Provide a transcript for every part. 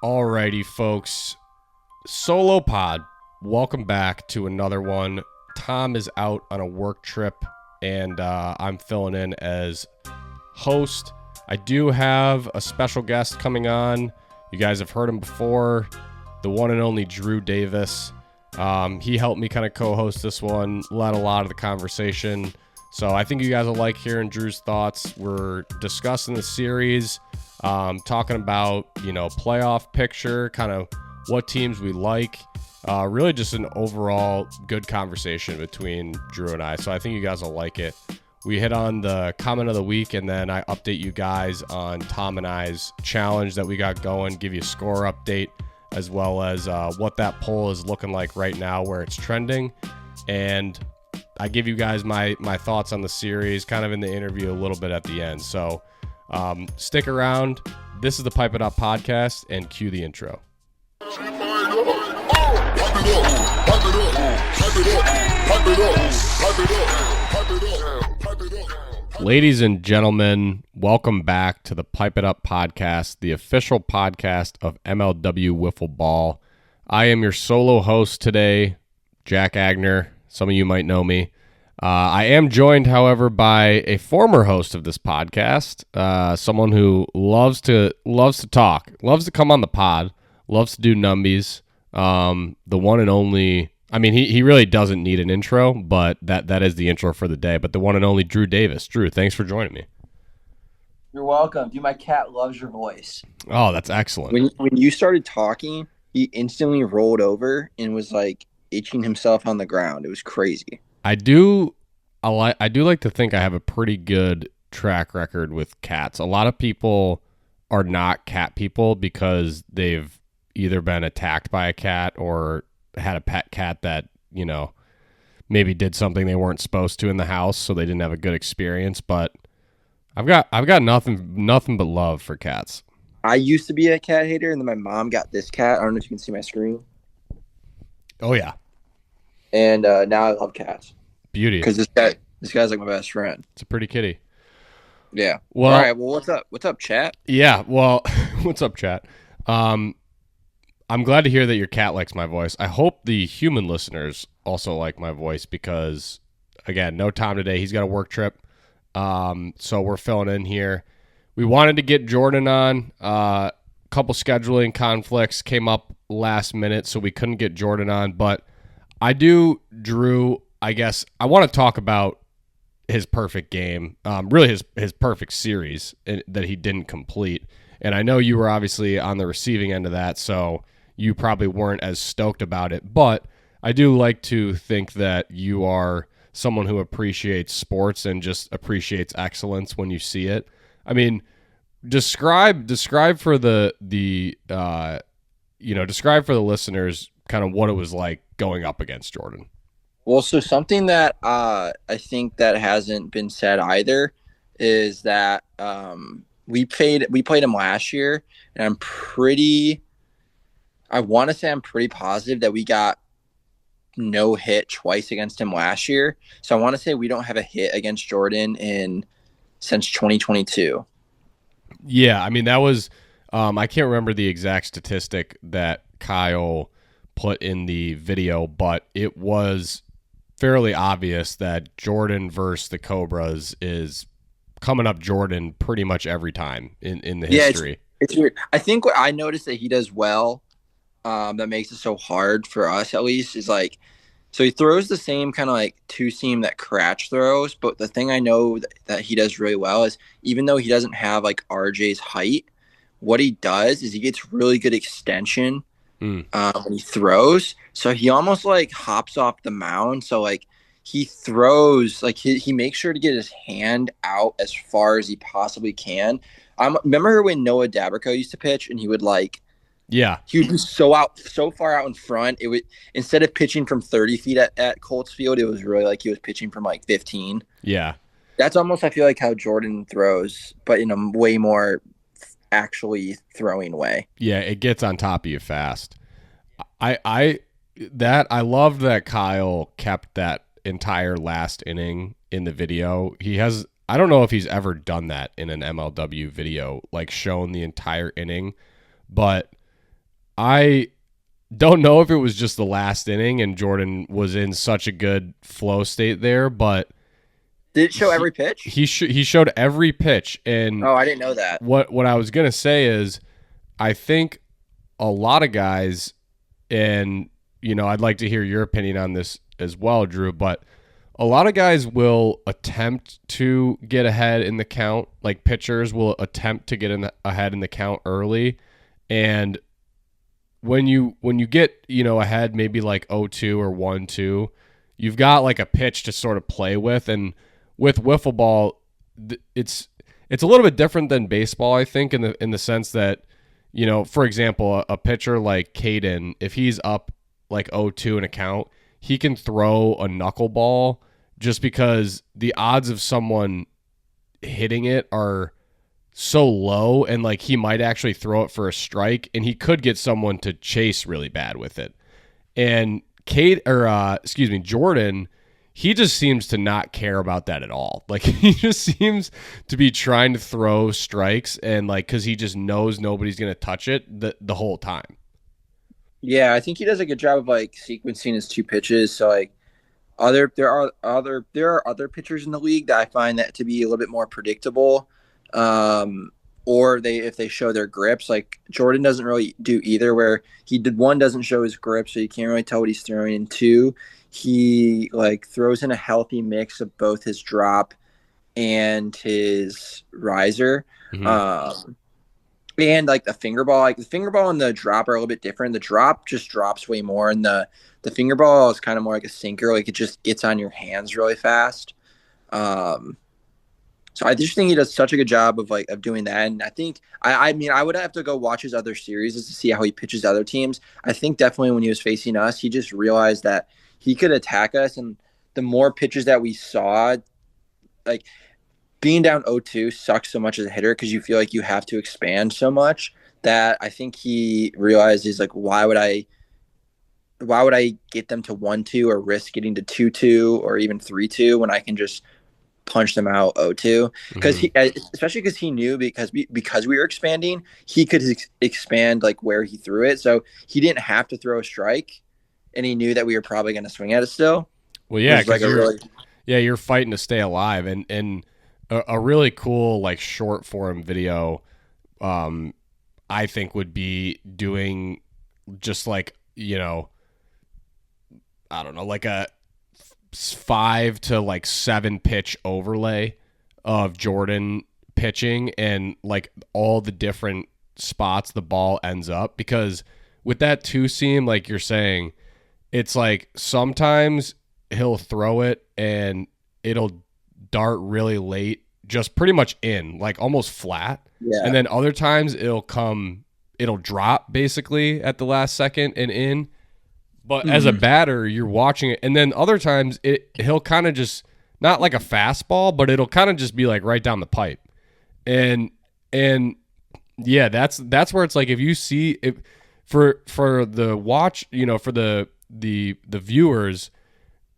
Alrighty, folks. Solo pod. Welcome back to another one. Tom is out on a work trip, and I'm filling in as host. I do have a special guest coming on. You guys have heard him before, the one and only Drew Davis. He helped me kind of co-host this one, led a lot of the conversation. So I think you guys will like hearing Drew's thoughts. We're discussing the series, talking about, playoff picture, kind of what teams we like. Really just an overall good conversation between Drew and I. So I think you guys will like it. We hit on the comment of the week, and then I update you guys on Tom and I's challenge that we got going, give you a score update, as well as what that poll is looking like right now, where it's trending. And I give you guys my thoughts on the series, kind of in the interview a little bit at the end. So stick around. This is the Pipe It Up podcast, and cue the intro. Ladies and gentlemen, welcome back to the Pipe It Up podcast, the official podcast of MLW Wiffle Ball. I am your solo host today, Jack Aigner. Some of you might know me. I am joined, however, by a former host of this podcast, someone who loves to talk, loves to come on the pod, loves to do numbies. The one and only, I mean, he really doesn't need an intro, but that is the intro for the day. But the one and only Drew Davis. Drew, thanks for joining me. You're welcome. Dude, my cat loves your voice. Oh, that's excellent. When you started talking, he instantly rolled over and was like itching himself on the ground. It was crazy. I do like to think I have a pretty good track record with cats. A lot of people are not cat people because they've either been attacked by a cat or had a pet cat that, maybe did something they weren't supposed to in the house, so they didn't have a good experience. But I've got nothing but love for cats. I used to be a cat hater, and then my mom got this cat. I don't know if you can see my screen. Oh yeah. And now I love cats. Beauty. Because this guy's like my best friend. It's a pretty kitty. Yeah. Well, all right. Well, what's up? What's up, chat? Yeah. Well, what's up, chat? I'm glad to hear that your cat likes my voice. I hope the human listeners also like my voice because, again, no Tom today. He's got a work trip. So we're filling in here. We wanted to get Jordan on. A couple scheduling conflicts came up last minute, so we couldn't get Jordan on. But I do, Drew, I guess I want to talk about his perfect game, really his perfect series that he didn't complete. And I know you were obviously on the receiving end of that, so you probably weren't as stoked about it. But I do like to think that you are someone who appreciates sports and just appreciates excellence when you see it. I mean, describe for the describe for the listeners kind of what it was like going up against Jordan. Well, so something that I think that hasn't been said either is that we played him last year, and I'm pretty positive that we got no hit twice against him last year. So I want to say we don't have a hit against Jordan since 2022. Yeah, I mean that was I can't remember the exact statistic that Kyle put in the video, but it was fairly obvious that Jordan versus the Cobras is coming up Jordan pretty much every time in the history. It's weird. I think what I noticed that he does well, that makes it so hard for us at least, is like, so he throws the same kind of like two seam that Cratch throws, but the thing I know that he does really well is even though he doesn't have like RJ's height, what he does is he gets really good extension when he throws. So he almost like hops off the mound. So like he throws, like he makes sure to get his hand out as far as he possibly can. Remember when Noah Dabrico used to pitch and he would like, yeah, he would be so far out in front. It would, instead of pitching from 30 feet at Colts Field, it was really like he was pitching from like 15. Yeah. That's almost, I feel like, how Jordan throws, but in a way more actually throwing way. Yeah, it gets on top of you fast. I loved that Kyle kept that entire last inning in the video. I don't know if he's ever done that in an MLW video, like shown the entire inning, but I don't know if it was just the last inning and Jordan was in such a good flow state there, but Did it show every pitch? He showed every pitch, and Oh, I didn't know that. What I was gonna say is, I think a lot of guys, and I'd like to hear your opinion on this as well, Drew, but a lot of guys will attempt to get ahead in the count. Like pitchers will attempt to get ahead in the count early, and when you get ahead maybe like 0-2 or 1-2, you've got like a pitch to sort of play with. And with wiffle ball, it's a little bit different than baseball, I think, in the sense that for example, a pitcher like Caden, if he's up like 0-2 in a count, he can throw a knuckleball just because the odds of someone hitting it are so low, and like he might actually throw it for a strike, and he could get someone to chase really bad with it. And Jordan, he just seems to not care about that at all. Like he just seems to be trying to throw strikes, and like because he just knows nobody's gonna touch it the whole time. Yeah, I think he does a good job of like sequencing his two pitches. So like there are other pitchers in the league that I find that to be a little bit more predictable. Or if they show their grips, like Jordan doesn't really do either, where one doesn't show his grip, so you can't really tell what he's throwing, and two, he like throws in a healthy mix of both his drop and his riser. Mm-hmm. And like the finger ball and the drop are a little bit different. The drop just drops way more, and the finger ball is kind of more like a sinker, like it just gets on your hands really fast. So I just think he does such a good job of doing that. And I think I mean I would have to go watch his other series to see how he pitches other teams. I think definitely when he was facing us, he just realized that he could attack us, and the more pitches that we saw, like being down 0-2 sucks so much as a hitter because you feel like you have to expand so much, that I think he realized he's like, why would I get them to 1-2 or risk getting to 2-2 or even 3-2 when I can just punch them out 0-2? Because especially because he knew because we were expanding, he could expand like where he threw it, so he didn't have to throw a strike, and he knew that we were probably going to swing at it still. Well, yeah, because you're fighting to stay alive, and a really cool like short form video, I think would be doing just like I don't know, like a 5 to like 7 pitch overlay of Jordan pitching and like all the different spots the ball ends up, because with that two seam, like you're saying, it's like sometimes he'll throw it and it'll dart really late, just pretty much in, like almost flat. Yeah. And then other times it'll drop basically at the last second and in. But as a batter, you're watching it, and then other times he'll kind of just, not like a fastball, but it'll kind of just be like right down the pipe. And yeah, that's where it's like, if you see it for the watch, for the viewers,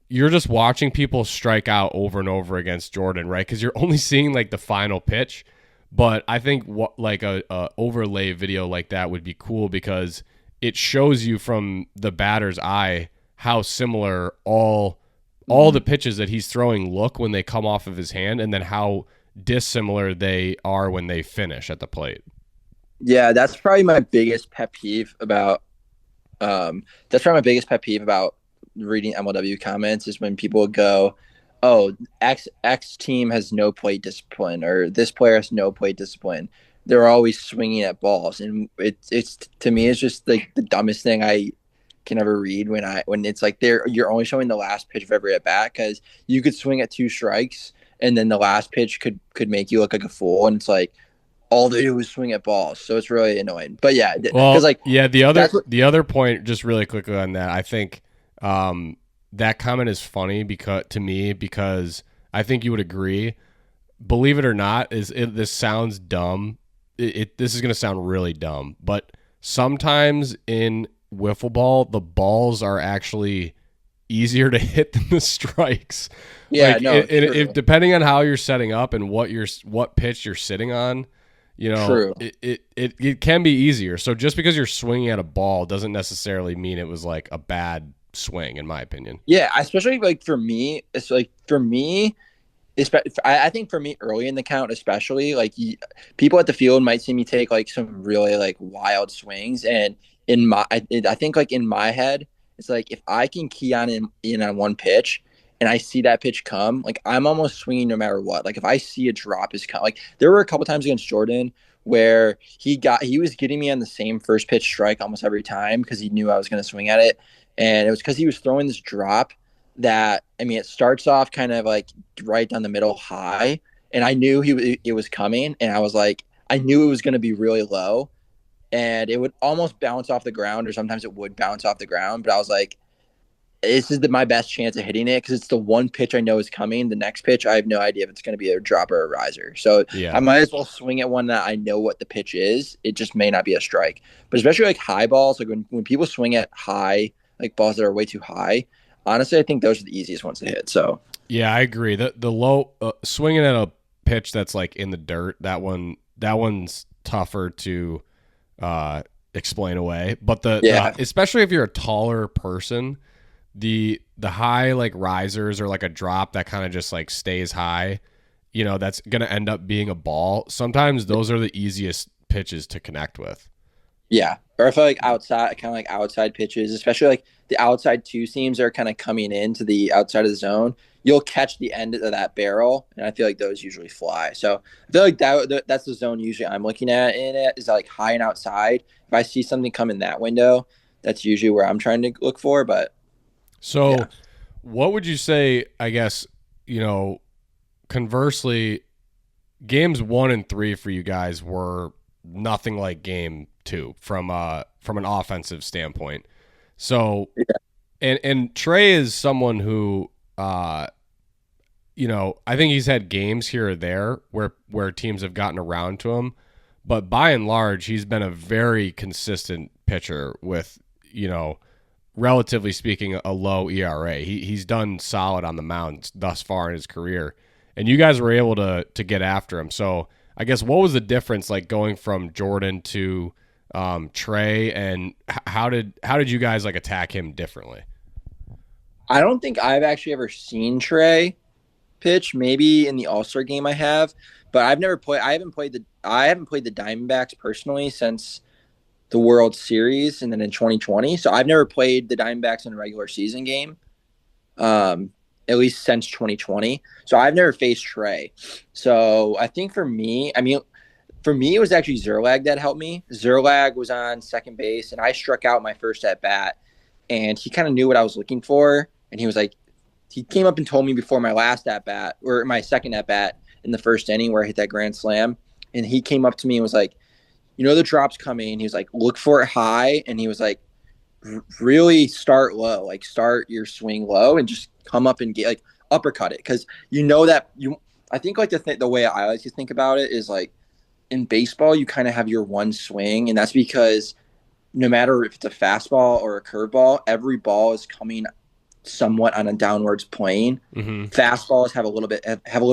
you're just watching people strike out over and over against Jordan, right? Because you're only seeing like the final pitch. But I think like a overlay video like that would be cool, because it shows you from the batter's eye how similar all the pitches that he's throwing look when they come off of his hand, and then how dissimilar they are when they finish at the plate. Yeah, that's probably my biggest pet peeve about reading MLW comments, is when people go, "Oh, X team has no plate discipline," or "This player has no plate discipline." They're always swinging at balls, and it's to me, it's just like the dumbest thing I can ever read when it's like you're only showing the last pitch of every at bat, because you could swing at 2 strikes and then the last pitch could make you look like a fool, and it's like all they do is swing at balls, so it's really annoying. But yeah, well, like the other point, just really quickly on that, I think that comment is funny because I think you would agree. Believe it or not, this sounds dumb. This is going to sound really dumb, but sometimes in wiffle ball, the balls are actually easier to hit than the strikes. Yeah, like, if depending on how you're setting up and what pitch you're sitting on, You know, True. it can be easier. So just because you're swinging at a ball doesn't necessarily mean it was like a bad swing, in my opinion. Yeah, especially like for me, it's like for me, I think for me early in the count, especially like people at the field might see me take like some really like wild swings, and I think like in my head, it's like if I can key in on one pitch, and I see that pitch come, like I'm almost swinging no matter what. Like if I see a drop is coming, like there were a couple times against Jordan where he was getting me on the same first pitch strike almost every time because he knew I was going to swing at it, and it was because he was throwing this drop that, I mean, it starts off kind of like right down the middle high, and I knew it was coming, and I was like, I knew it was going to be really low, and it would almost bounce off the ground, or sometimes it would bounce off the ground, but I was like, this is my best chance of hitting it because it's the one pitch I know is coming. The next pitch, I have no idea if it's going to be a drop or a riser. So Yeah. I might as well swing at one that I know what the pitch is. It just may not be a strike. But especially like high balls, like when people swing at high, like balls that are way too high, honestly, I think those are the easiest ones to hit. So Yeah, I agree. The low swinging at a pitch that's like in the dirt, that one's tougher to explain away. But the especially if you're a taller person, the high like risers or like a drop that kind of just like stays high, you know, that's gonna end up being a ball. Sometimes those are the easiest pitches to connect with. Yeah. Or I feel like outside pitches, especially like the outside two seams are kind of coming into the outside of the zone, you'll catch the end of that barrel, and I feel like those usually fly. So I feel like that's the zone usually I'm looking at in it, is like high and outside. If I see something come in that window, that's usually where I'm trying to look for. But so yeah. What would you say, I guess, you know, conversely, games 1 and 3 for you guys were nothing like game 2 from an offensive standpoint. So, and Trey is someone who, you know, I think he's had games here or there where teams have gotten around to him, but by and large, he's been a very consistent pitcher with, you know, relatively speaking, a low ERA. He's done solid on the mound thus far in his career, and you guys were able to get after him. So I guess what was the difference like going from Jordan to Trey, and how did you guys like attack him differently? I don't think I've actually ever seen Trey pitch. Maybe in the All-Star game I have, but I haven't played the Diamondbacks personally since the World Series, and then in 2020. So I've never played the Diamondbacks in a regular season game, at least since 2020. So I've never faced Trey. So I think for me, it was actually Zerlag that helped me. Zerlag was on second base, and I struck out my first at bat, and he kind of knew what I was looking for. And he came up and told me before my last at bat, or my second at bat in the first inning where I hit that grand slam. And he came up to me and was like, you know, the drop's coming. He was like, look for it high. And he was like, really start low, like start your swing low and just come up and get like uppercut it. Cause you know that I think like the way I like to think about it is like in baseball, you kind of have your one swing. And that's because no matter if it's a fastball or a curveball, every ball is coming somewhat on a downwards plane. Mm-hmm. Fastballs have a little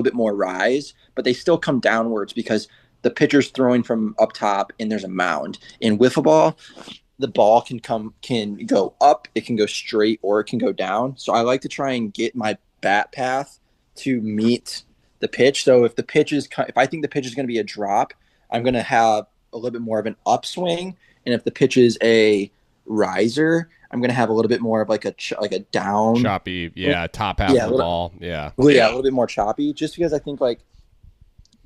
bit more rise, but they still come downwards because the pitcher's throwing from up top and there's a mound. In wiffle ball, the ball can go up, it can go straight, or it can go down. So I like to try and get my bat path to meet the pitch. So if I think the pitch is going to be a drop, I'm going to have a little bit more of an upswing. And if the pitch is a riser, I'm going to have a little bit more of like a down choppy, top half of the ball. Yeah, a little bit more choppy, just because I think like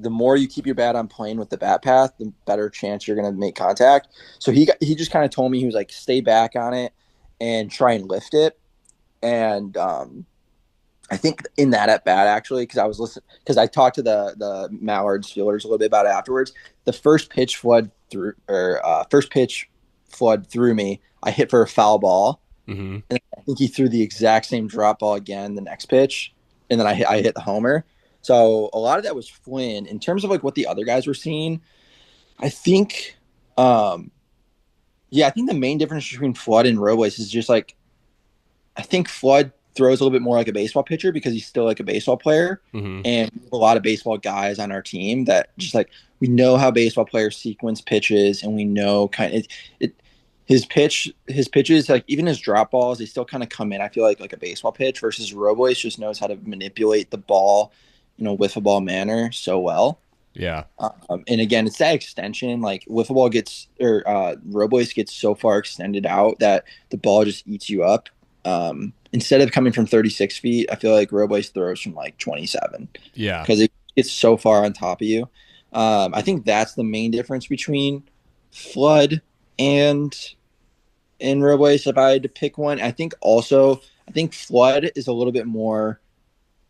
the more you keep your bat on plane with the bat path, the better chance you're going to make contact. So he just kind of told me, he was like, stay back on it and try and lift it. And I think in that at bat, actually, because I talked to the Mallards fielders a little bit about it afterwards. The first pitch flood through me. I hit for a foul ball. Mm-hmm. And I think he threw the exact same drop ball again the next pitch. And then I hit the homer. So a lot of that was Flynn. In terms of like what the other guys were seeing, I think, I think the main difference between Flood and Robles is just like, I think Flood throws a little bit more like a baseball pitcher because he's still like a baseball player. Mm-hmm. And we have a lot of baseball guys on our team that just like we know how baseball players sequence pitches, and we know kind of his pitches, like even his drop balls, they still kind of come in. I feel like a baseball pitch versus Robles just knows how to manipulate the ball, wiffle ball manner so well. Yeah. And again, it's that extension. Like wiffle ball Robles gets so far extended out that the ball just eats you up. Instead of coming from 36 feet, I feel like Robles throws from like 27. Yeah. Because it gets so far on top of you. I think that's the main difference between Flood and Robles. If I had to pick one, I think Flood is a little bit more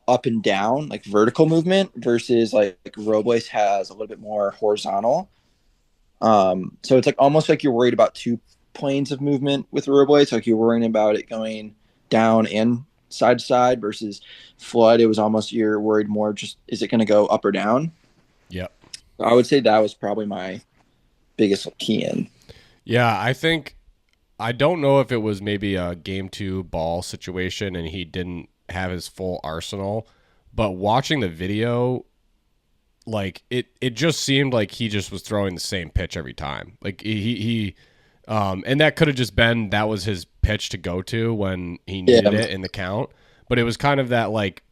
up and down, like vertical movement, versus like Robles has a little bit more horizontal. So it's like almost like you're worried about two planes of movement with Robles. Like you're worrying about it going down and side to side, versus Flood, it was almost you're worried more just is it going to go up or down? Yep. I would say that was probably my biggest key in. Yeah, I don't know if it was maybe a game 2 ball situation and he didn't have his full arsenal, but watching the video, like it just seemed like he just was throwing the same pitch every time. Like he and that could have just been that was his pitch to go to when he needed it in the count. But it was kind of that like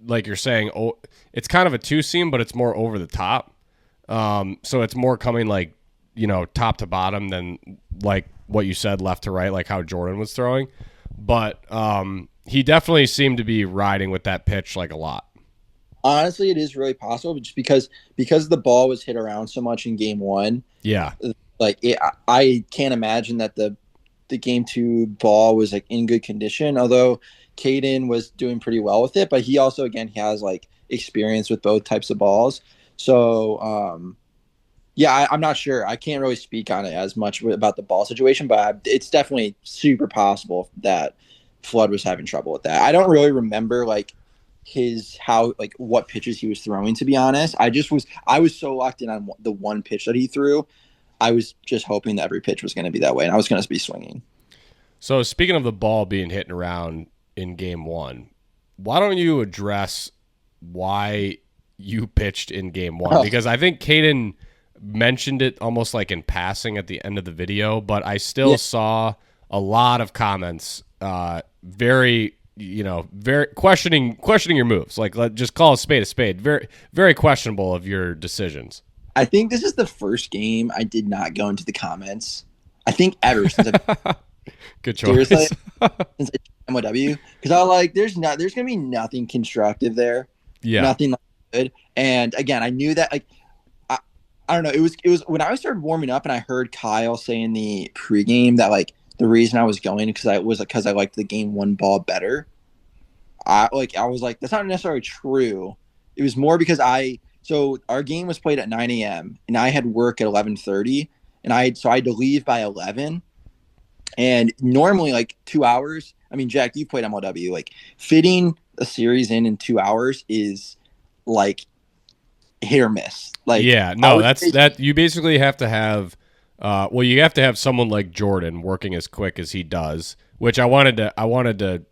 you're saying, it's kind of a 2-seam, but it's more over the top. So it's more coming like, top to bottom than like what you said, left to right, like how Jordan was throwing. But he definitely seemed to be riding with that pitch like a lot. Honestly, it is really possible, just because the ball was hit around so much in game 1. Yeah. Like I can't imagine that the game 2 ball was like in good condition, although Caden was doing pretty well with it, but he also, again, he has like experience with both types of balls. So, yeah, I'm not sure. I can't really speak on it as much about the ball situation, but it's definitely super possible that Flood was having trouble with that. I don't really remember like what pitches he was throwing, to be honest. I was so locked in on the one pitch that he threw. I was just hoping that every pitch was going to be that way, and I was going to be swinging. So speaking of the ball being hit around in game 1, why don't you address why you pitched in game 1? Because I think Caden mentioned it almost like in passing at the end of the video, but I still saw a lot of comments, very questioning your moves. Like, just call a spade. Very, very questionable of your decisions. I think this is the first game I did not go into the comments. I think ever since good choice. Seriously, since MOW, because I was like, there's gonna be nothing constructive there. Yeah, nothing like good. And again, I knew that like I don't know. It was when I started warming up and I heard Kyle say in the pregame that like the reason I was going because I liked the game 1 ball better. I was like, that's not necessarily true. It was more because so our game was played at 9 a.m. and I had work at 11:30, and I had to leave by 11. And normally, like 2 hours. I mean, Jack, you played MLW. Like fitting a series in 2 hours is like hit or miss. Like, yeah, no, that you basically have to have. You have to have someone like Jordan working as quick as he does. Which I wanted to.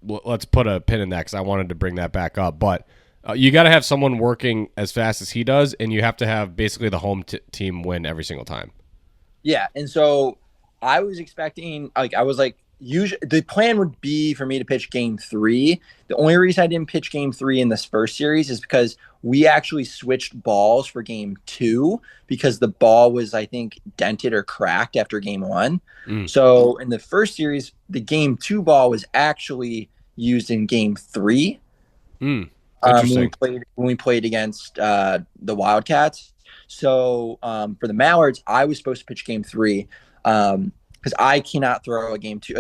Let's put a pin in that because I wanted to bring that back up, but. You got to have someone working as fast as he does, and you have to have basically the home team win every single time. Yeah, and so I was expecting, usually the plan would be for me to pitch game 3. The only reason I didn't pitch game 3 in this first series is because we actually switched balls for game 2 because the ball was, I think, dented or cracked after game 1. So in the first series, the game 2 ball was actually used in game 3. When we played against the Wildcats. So for the Mallards, I was supposed to pitch game 3 because I cannot throw a game 2.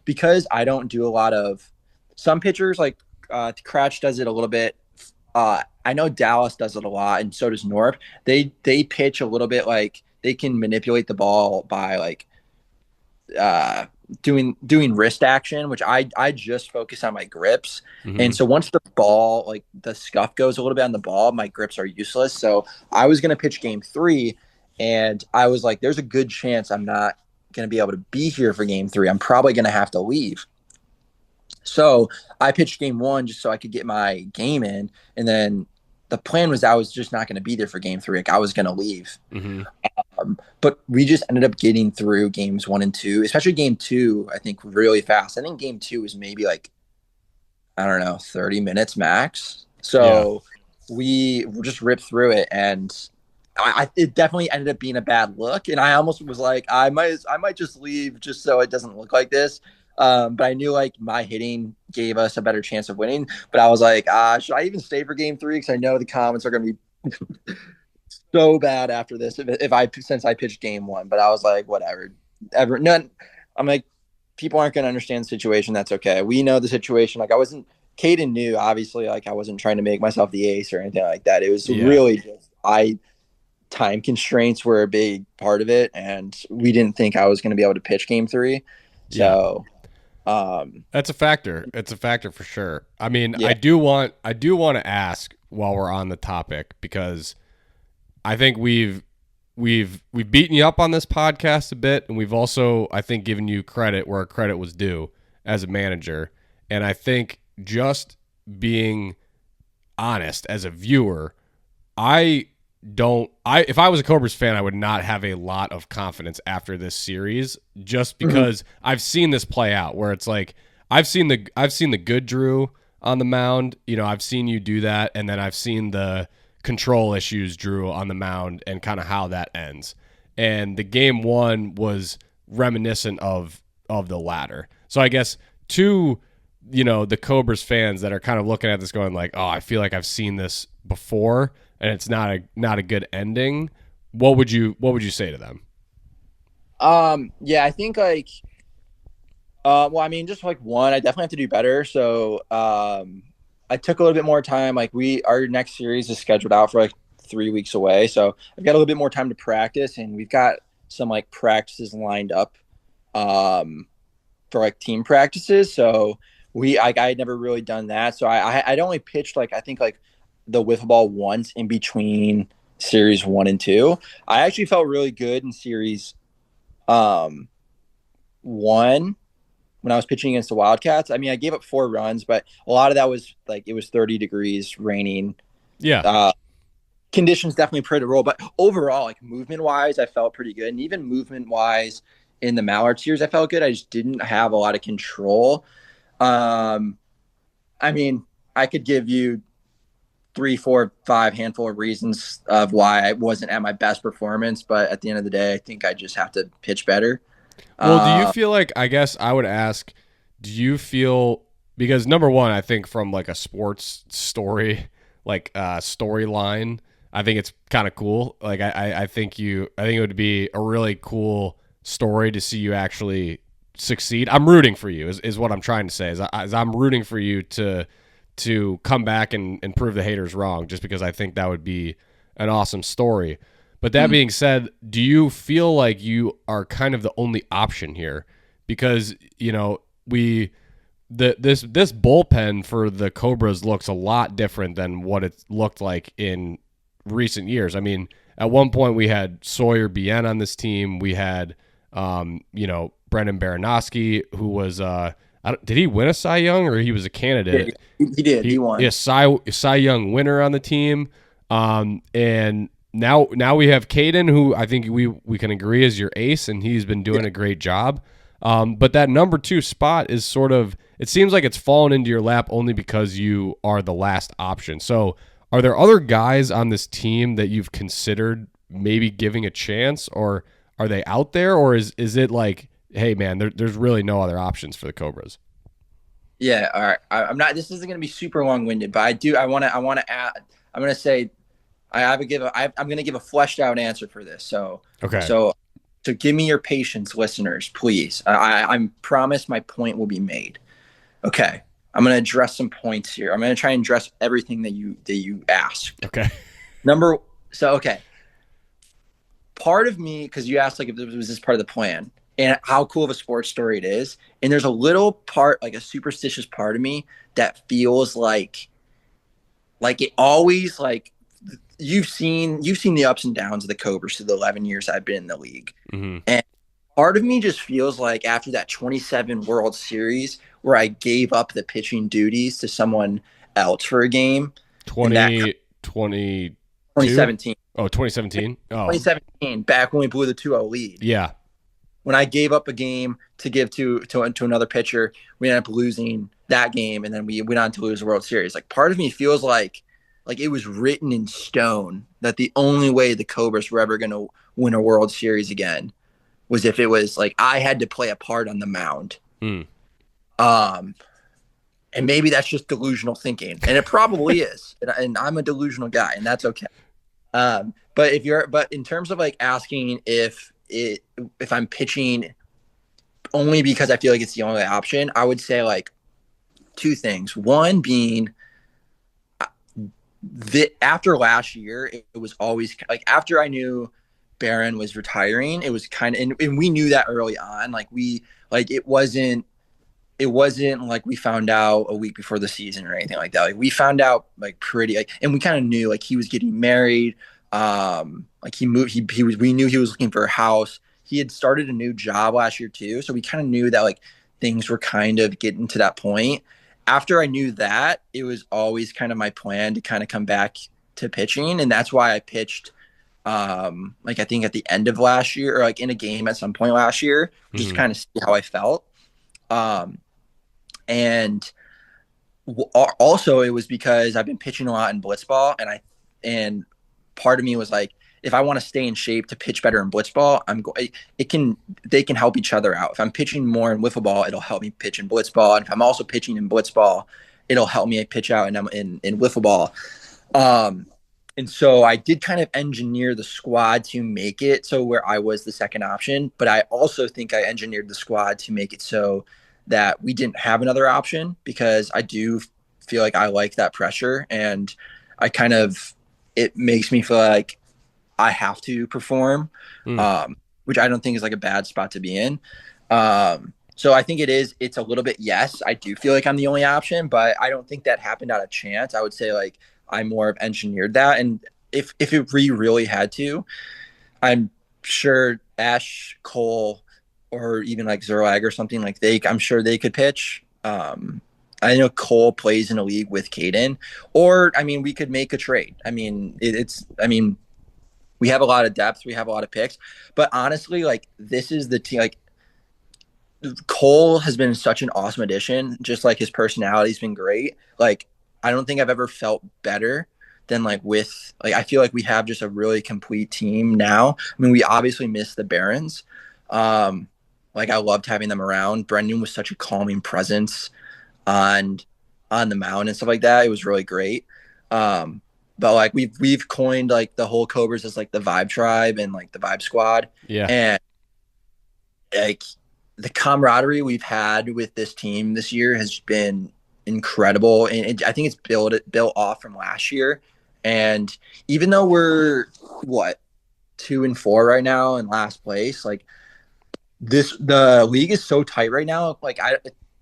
Because I don't do a lot of some pitchers like Cratch does it a little bit. I know Dallas does it a lot, and so does Norp. They pitch a little bit like they can manipulate the ball by like doing wrist action, which I just focus on my grips. And so once the ball, like the scuff goes a little bit on the ball, my grips are useless. So I was going to pitch game 3, and I was like, there's a good chance I'm not going to be able to be here for game 3. I'm probably going to have to leave. So I pitched game 1 just so I could get my game in. And then the plan was I was just not going to be there for game 3. Like I was going to leave. Mm-hmm. But we just ended up getting through games 1 and 2, especially game 2, I think really fast. I think game 2 was maybe like, I don't know, 30 minutes max. So we just ripped through it, and it definitely ended up being a bad look. And I almost was like, I might just leave just so it doesn't look like this. But I knew like my hitting gave us a better chance of winning. But I was like, should I even stay for game 3? Because I know the comments are going to be so bad after this since I pitched game 1. But I was like, whatever. None. I'm like, people aren't going to understand the situation. That's okay. We know the situation. Like Caden knew, obviously, like I wasn't trying to make myself the ace or anything like that. It was really just time constraints were a big part of it, and we didn't think I was going to be able to pitch game 3. So that's a factor. It's a factor for sure. I mean, yeah. I do want to ask while we're on the topic, because I think we've beaten you up on this podcast a bit, and we've also, I think, given you credit where credit was due as a manager. And I think just being honest as a viewer, if I was a Cobras fan, I would not have a lot of confidence after this series, just because I've seen this play out where it's like I've seen the good Drew on the mound. You know, I've seen you do that, and then I've seen the control issues Drew on the mound and kind of how that ends. And the game 1 was reminiscent of the latter. So I guess the Cobras fans that are kind of looking at this going like, oh, I feel like I've seen this before and it's not a good ending. What would you say to them? Yeah, I think like, well, I mean, just like one, I definitely have to do better. So, I took a little bit more time. Like our next series is scheduled out for like 3 weeks away. So I've got a little bit more time to practice, and we've got some like practices lined up, for like team practices. So I had never really done that. So I'd only pitched like, I think like the wiffle ball once in between series 1 and 2. I actually felt really good in series, 1 when I was pitching against the Wildcats. I mean, I gave up 4 runs, but a lot of that was like, it was 30 degrees, raining. Yeah. Conditions definitely played a role, but overall, like movement wise, I felt pretty good. And even movement wise in the Mallards series, I felt good. I just didn't have a lot of control. I mean, I could give you 3, 4, 5 handful of reasons of why I wasn't at my best performance, but at the end of the day, I think I just have to pitch better. Well, do you feel like, I guess I would ask, do you feel, because number one, I think from like a sports story, like storyline, I think it's kind of cool. Like I think it would be a really cool story to see you actually succeed. I'm rooting for you is what I'm trying to say, is I'm rooting for you to come back and prove the haters wrong, just because I think that would be an awesome story. But that being said, do you feel like you are kind of the only option here? Because, you know, this bullpen for the Cobras looks a lot different than what it looked like in recent years. I mean, at one point we had Sawyer Bien on this team. We had, Brendan Baranowski, who was, did he win a Cy Young, or he was a candidate? Yeah, he did. He won. Yeah, Cy Young winner on the team. And now we have Caden, who I think we can agree is your ace, and he's been doing a great job. But that number 2 spot is sort of, it seems like it's fallen into your lap only because you are the last option. So are there other guys on this team that you've considered maybe giving a chance, or are they out there, or is it like, hey man, there's really no other options for the Cobras? Yeah. All right. I'm not, this isn't going to be super long winded, but I want to add, I'm going to say, I'm going to give a fleshed out answer for this. So, okay. So give me your patience, listeners, please. I promise my point will be made. Okay. I'm going to address some points here. I'm going to try and address everything that you asked. Okay. Okay. Part of me, because you asked like if was this part of the plan and how cool of a sports story it is. And there's a little part, like a superstitious part of me that feels like it always, like, you've seen the ups and downs of the Cobras through the 11 years I've been in the league. Mm-hmm. And part of me just feels like after that 27 World Series where I gave up the pitching duties to someone else for a game. 20 2017. Oh, 2017. Oh, 2017, back when we blew the 2-0 lead. yeah. When I gave up a game to give to another pitcher, we ended up losing that game, and then we went on to lose the World Series. Like, part of me feels like it was written in stone that the only way the Cobras were ever going to win a World Series again was if it was like I had to play a part on the mound. Hmm. And maybe that's just delusional thinking, and it probably is. And I'm a delusional guy, and that's okay. But in terms of like asking if I'm pitching only because I feel like it's the only option, I would say like two things. One being that after last year, it was always like after I knew Barron was retiring, it was kind of, and we knew that early on. It wasn't like we found out a week before the season or anything like that. Like we found out like pretty like, and we kind of knew like he was getting married. Like he moved, we knew he was looking for a house. He had started a new job last year too. So we kind of knew that like things were kind of getting to that point. After I knew that, it was always kind of my plan to kind of come back to pitching. And that's why I pitched, like I think at the end of last year or like in a game at some point last year, just to kind of see how I felt. And also it was because I've been pitching a lot in blitzball, and part of me was like, if I want to stay in shape to pitch better in blitzball, they can help each other out. If I'm pitching more in wiffle ball, it'll help me pitch in blitzball. And if I'm also pitching in blitzball, it'll help me pitch out in wiffle ball. And so I did kind of engineer the squad to make it so where I was the second option, but I also think I engineered the squad to make it so that we didn't have another option, because I do feel like I like that pressure, and it makes me feel like I have to perform, which I don't think is like a bad spot to be in. So I think it's a little bit, yes, I do feel like I'm the only option, but I don't think that happened out of chance. I would say like I more have engineered that. And if we really had to, I'm sure Ash, Cole, or even like Zerlag or something like I'm sure they could pitch. I know Cole plays in a league with Caden, or, I mean, we could make a trade. I mean, we have a lot of depth. We have a lot of picks, but honestly, like this is the team, like Cole has been such an awesome addition. Just like his personality's been great. Like, I don't think I've ever felt better than like with, like, I feel like we have just a really complete team now. I mean, we obviously miss the Barons. Like I loved having them around. Brendan was such a calming presence on the mound and stuff like that. It was really great. But like we've coined like the whole Cobras as like the vibe tribe and like the vibe squad. Yeah. And like the camaraderie we've had with this team this year has been incredible. And I think it's built off from last year. And even though we're 2-4 right now in last place, like the league is so tight right now. Like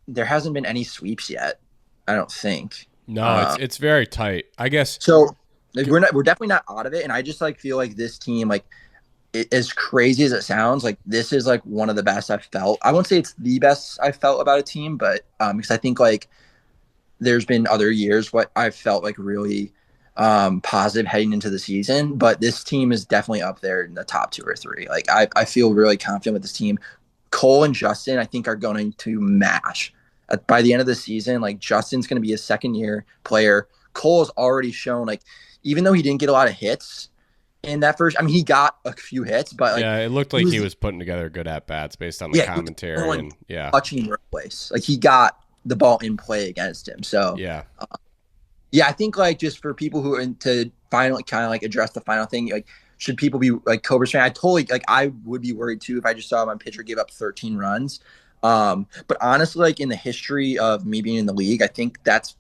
there hasn't been any sweeps yet, I don't think. No, it's very tight, I guess. So like, we're definitely not out of it. And I just like feel like this team, like as crazy as it sounds, like this is like one of the best I've felt. I won't say it's the best I've felt about a team, but because I think like there's been other years what I've felt like really positive heading into the season, but this team is definitely up there in the top 2 or 3. Like I feel really confident with this team. Cole and Justin, I think, are going to mash by the end of the season. Like Justin's going to be a second-year player. Cole's already shown, like, even though he didn't get a lot of hits in that first, I mean, he got a few hits, but like, yeah, it looked like he was putting together good at-bats based on the commentary and touching Robles. Like he got the ball in play against him. So yeah. I think like just for people who are to finally kind of like address the final thing, like should people be like Cobras fan? I totally like I would be worried too if I just saw my pitcher give up 13 runs. But honestly, like in the history of me being in the league, I think that's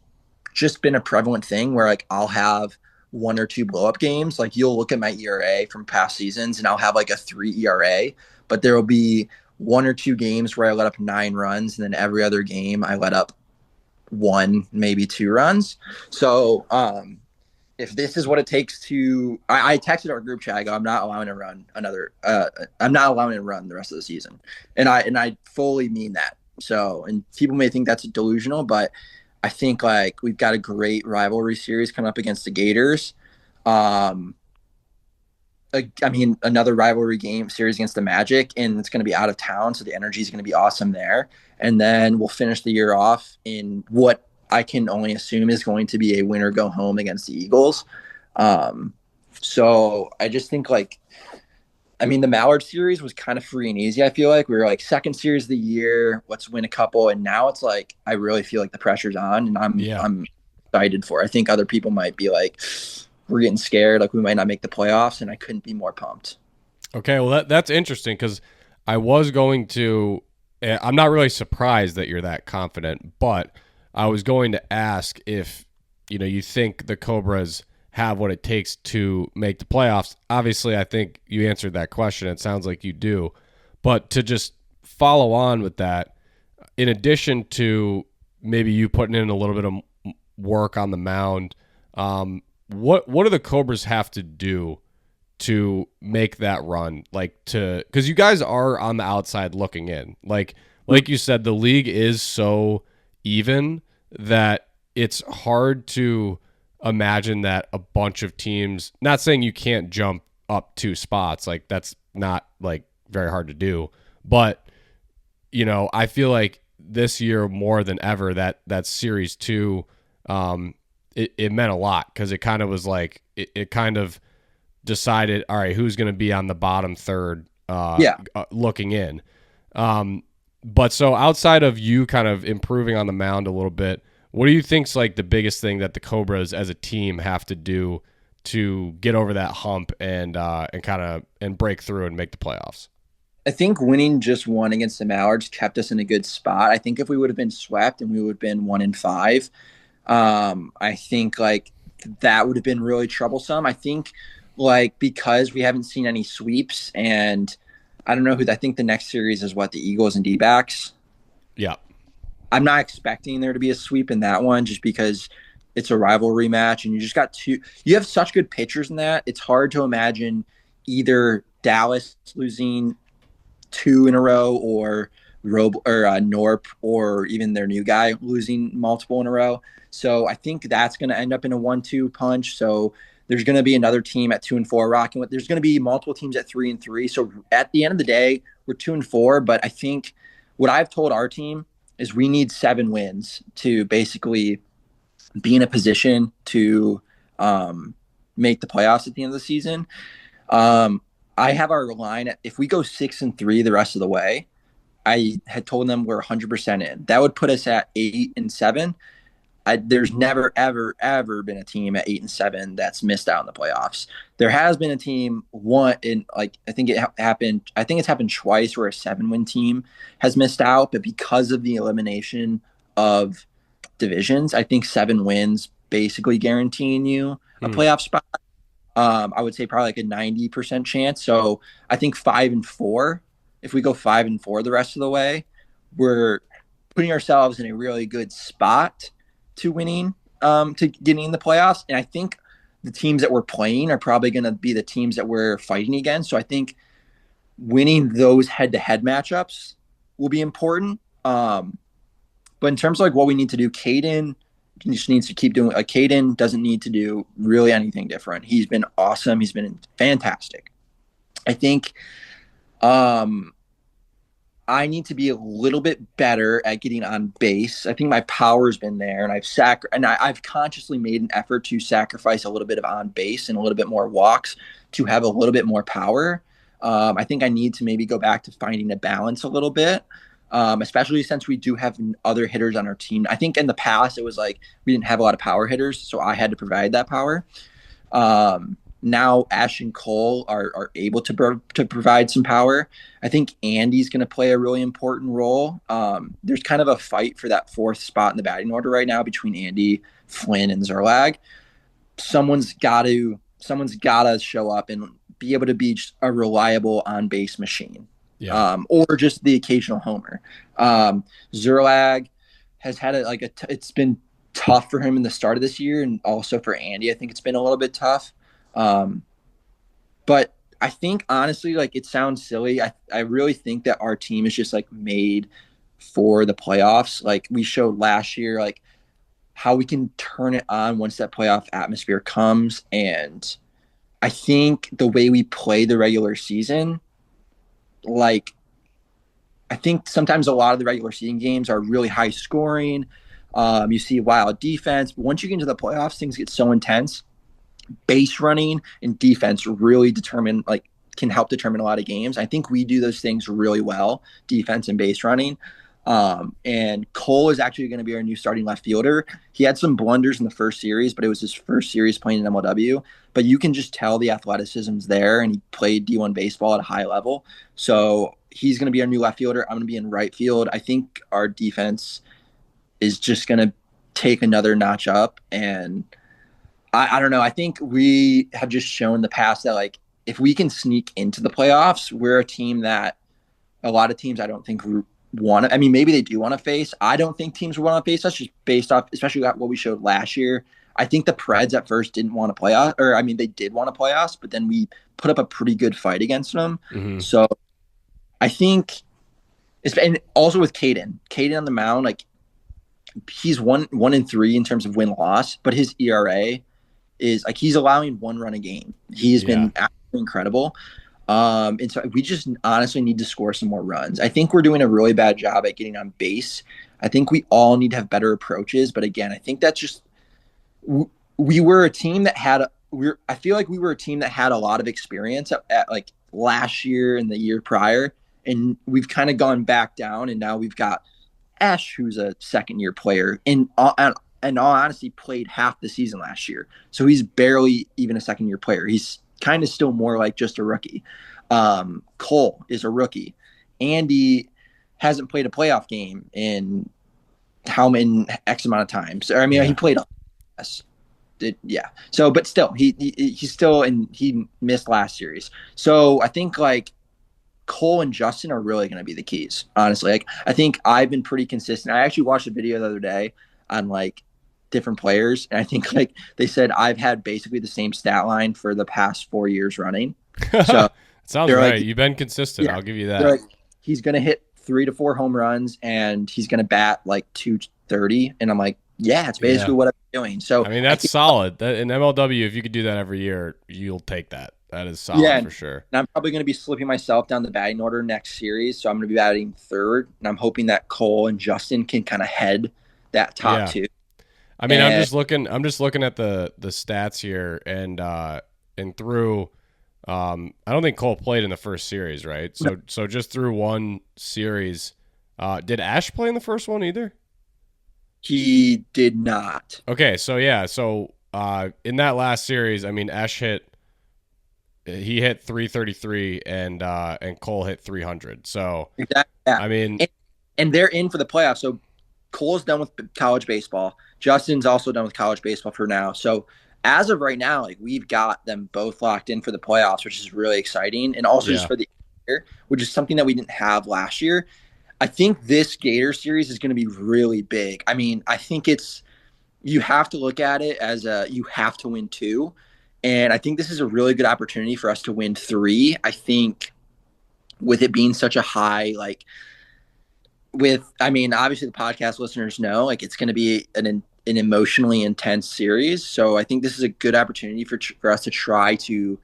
just been a prevalent thing where like I'll have 1 or 2 blow-up games. Like you'll look at my ERA from past seasons and I'll have like a 3 ERA, but there will be 1 or 2 games where I let up 9 runs, and then every other game I let up 1, maybe 2 runs. So if this is what it takes to, I texted our group chat. I go, I'm not allowing to run the rest of the season, and I fully mean that. So, and people may think that's delusional, but I think like we've got a great rivalry series coming up against the Gators. Um, I mean, another rivalry game series against the Magic, and it's going to be out of town, so the energy is going to be awesome there. And then we'll finish the year off in what I can only assume is going to be a winner go home against the Eagles. Um, so I just think I mean, the Mallard series was kind of free and easy. I feel like we were like second series of the year, let's win a couple, and now it's like I really feel like the pressure's on, and Yeah. I'm excited for it. I think other people might be like, we're getting scared, like we might not make the playoffs, and I couldn't be more pumped. Okay, well that's interesting because I was going to. I'm not really surprised that you're that confident, but I was going to ask if you think the Cobras have what it takes to make the playoffs. Obviously, I think you answered that question. It sounds like you do, but to just follow on with that, in addition to maybe you putting in a little bit of work on the mound, what do the Cobras have to do to make that run? Because you guys are on the outside looking in. Like you said, the league is so even that it's hard to imagine that a bunch of teams. Not saying you can't jump up 2 spots, like that's not like very hard to do, but I feel like this year more than ever that series two, it meant a lot because it kind of was like it kind of decided, all right, who's going to be on the bottom third, looking in. But so outside of you kind of improving on the mound a little bit, what do you think's like the biggest thing that the Cobras as a team have to do to get over that hump and kind of and break through and make the playoffs? I think winning just one against the Mallards kept us in a good spot. I think if we would have been swept and we would have been 1-5, I think like that would have been really troublesome. I think like because we haven't seen any sweeps, and I don't know I think the next series is what, the Eagles and D-backs. Yeah. I'm not expecting there to be a sweep in that one just because it's a rivalry match and you have such good pitchers in that. It's hard to imagine either Dallas losing 2 in a row or Norp or even their new guy losing multiple in a row. So I think that's going to end up in a 1-2 punch. So there's going to be another team at 2-4 rocking with. There's going to be multiple teams at 3-3. So at the end of the day, we're 2-4. But I think what I've told our team is we need 7 wins to basically be in a position to make the playoffs at the end of the season. I have our line at, if we go 6-3 the rest of the way, I had told them we're 100% in. That would put us at 8-7. There's never, ever, ever been a team at 8-7 that's missed out in the playoffs. There has been a team I think it's happened twice where a 7-win team has missed out, but because of the elimination of divisions, I think 7 wins basically guaranteeing you a playoff spot. I would say probably like a 90% chance. So I think 5-4, if we go 5-4 the rest of the way, we're putting ourselves in a really good spot to winning, to getting in the playoffs. And I think the teams that we're playing are probably going to be the teams that we're fighting against. So I think winning those head-to-head matchups will be important. But in terms of like what we need to do, Caden just needs to keep doing. Caden doesn't need to do really anything different. He's been awesome. He's been fantastic. I think I need to be a little bit better at getting on base. I think my power's been there, and I've consciously made an effort to sacrifice a little bit of on base and a little bit more walks to have a little bit more power. I think I need to maybe go back to finding a balance a little bit, especially since we do have other hitters on our team. I think in the past it was like we didn't have a lot of power hitters, so I had to provide that power. Now Ash and Cole are able to provide some power. I think Andy's going to play a really important role. There's kind of a fight for that 4th spot in the batting order right now between Andy, Flynn, and Zerlag. Someone's got to show up and be able to be a reliable on base machine, or just the occasional homer. Zerlag has had it's been tough for him in the start of this year, and also for Andy, I think it's been a little bit tough. But I think honestly, like, it sounds silly. I really think that our team is just like made for the playoffs. Like we showed last year, like how we can turn it on once that playoff atmosphere comes. And I think the way we play the regular season, like, I think sometimes a lot of the regular season games are really high scoring. You see wild defense. But once you get into the playoffs, things get so intense. Base running and defense really can help determine a lot of games. I think we do those things really well, defense and base running. And Cole is actually going to be our new starting left fielder. He had some blunders in the first series, but it was his first series playing in MLW. But you can just tell the athleticism's there, and he played D1 baseball at a high level. So he's going to be our new left fielder. I'm going to be in right field. I think our defense is just going to take another notch up. And I don't know. I think we have just shown in the past that, like, if we can sneak into the playoffs, we're a team that a lot of teams I don't think want to. I mean, maybe they do want to face. I don't think teams want to face us just based off, especially what we showed last year. I think the Preds at first didn't want to play us, or I mean, they did want to play us, but then we put up a pretty good fight against them. Mm-hmm. So I think, and also with Caden on the mound, like, he's 1-3 in terms of win-loss, but his ERA is like, he's allowing 1 run a game. He's been absolutely incredible. And so we just honestly need to score some more runs. I think we're doing a really bad job at getting on base. I think we all need to have better approaches. But again, I think that's just, we were a team that I feel like we were a team that had a lot of experience at like last year and the year prior. And we've kind of gone back down, and now we've got Ash, who's a second-year player, and in all honesty, played half the season last year. So he's barely even a second-year player. He's kind of still more like just a rookie. Cole is a rookie. Andy hasn't played a playoff game in how many X amount of times. Or, I mean, he played us. So, but still, he's still, and he missed last series. So I think, like, Cole and Justin are really going to be the keys, honestly. Like, I think I've been pretty consistent. I actually watched a video the other day on, like, different players, and I think, like, they said I've had basically the same stat line for the past 4 years running. So sounds right. Like, you've been consistent. I'll give you that. Like, he's going to hit 3 to 4 home runs, and he's going to bat like 230, and I'm like, yeah, it's basically what I'm doing. So I mean, that's solid. That in MLW, if you could do that every year, you'll take that. That is solid for sure. And I'm probably going to be slipping myself down the batting order next series, so I'm going to be batting third, and I'm hoping that Cole and Justin can kind of head that top two. I mean, I'm just looking at the stats here, and through. I don't think Cole played in the first series, right? So just through one series. Did Ash play in the first one either? He did not. Okay, so in that last series, I mean, Ash hit 333 and Cole hit 300. So I mean, and they're in for the playoffs. So Cole's done with college baseball. Justin's also done with college baseball for now. So as of right now, like, we've got them both locked in for the playoffs, which is really exciting, and also just for the year, which is something that we didn't have last year. I think this Gator series is going to be really big. I mean, I think you have to look at it as you have to win 2. And I think this is a really good opportunity for us to win 3. I think with it being such a high, like, obviously the podcast listeners know, like, it's going to be an emotionally intense series. So I think this is a good opportunity for us to try to